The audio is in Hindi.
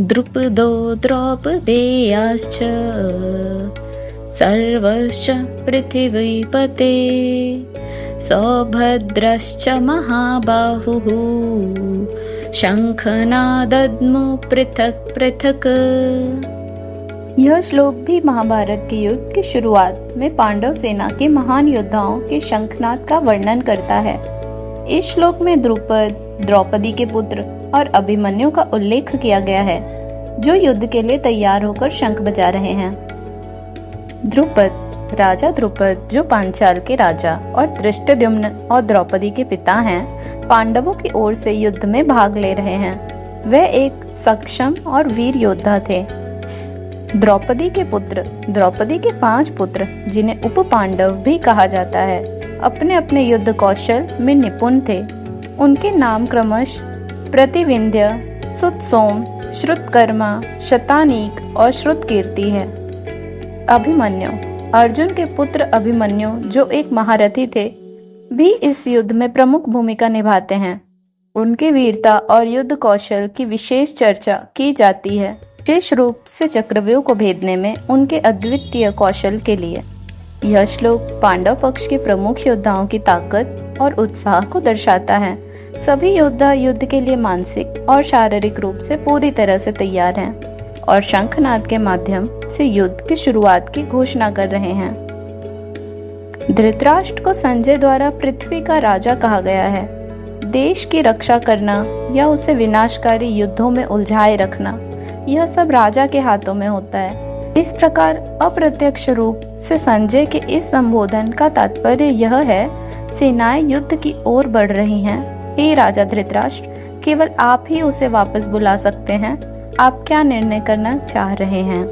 द्रुपदो द्रौपदेयाश्च सर्वश्च पृथिवीपते सौभद्रश्च महाबाहुः शंखनादद्मु पृथक पृथक। यह श्लोक भी महाभारत के युद्ध की शुरुआत में पांडव सेना के महान योद्धाओं के शंखनाद का वर्णन करता है। इस श्लोक में द्रुपद, द्रौपदी के पुत्र और अभिमन्यु का उल्लेख किया गया है, जो युद्ध के लिए तैयार होकर शंख बजा रहे हैं। द्रुपद, राजा द्रुपद जो पांचाल के राजा और धृष्टद्युम्न और द्रौपदी के पिता हैं, पांडवों की ओर से युद्ध में भाग ले रहे हैं। वह एक सक्षम और वीर योद्धा थे। द्रौपदी के पुत्र, द्रौपदी के 5 पुत्र जिन्हें उप पांडव भी कहा जाता है, अपने अपने युद्ध कौशल में निपुण थे। उनके नाम क्रमश प्रतिविंध्य, सुतसोम, श्रुतकर्मा, शतानीक और श्रुतकीर्ति है। अभिमन्यु, अर्जुन के पुत्र अभिमन्यु जो एक महारथी थे, भी इस युद्ध में प्रमुख भूमिका निभाते हैं। उनकी वीरता और युद्ध कौशल की विशेष चर्चा की जाती है, विशेष रूप से चक्रव्यूह को भेदने में उनके अद्वितीय कौशल के लिए। यह श्लोक पांडव पक्ष के प्रमुख योद्धाओं की ताकत और उत्साह को दर्शाता है। सभी योद्धा युद्ध के लिए मानसिक और शारीरिक रूप से पूरी तरह से तैयार हैं और शंखनाद के माध्यम से युद्ध की शुरुआत की घोषणा कर रहे हैं। धृतराष्ट्र को संजय द्वारा पृथ्वी का राजा कहा गया है। देश की रक्षा करना या उसे विनाशकारी युद्धों में उलझाए रखना, यह सब राजा के हाथों में होता है। इस प्रकार अप्रत्यक्ष रूप से संजय के इस संबोधन का तात्पर्य यह है, सेनाएं युद्ध की ओर बढ़ रही हैं। हे राजा धृतराष्ट्र, केवल आप ही उसे वापस बुला सकते हैं। आप क्या निर्णय करना चाह रहे हैं?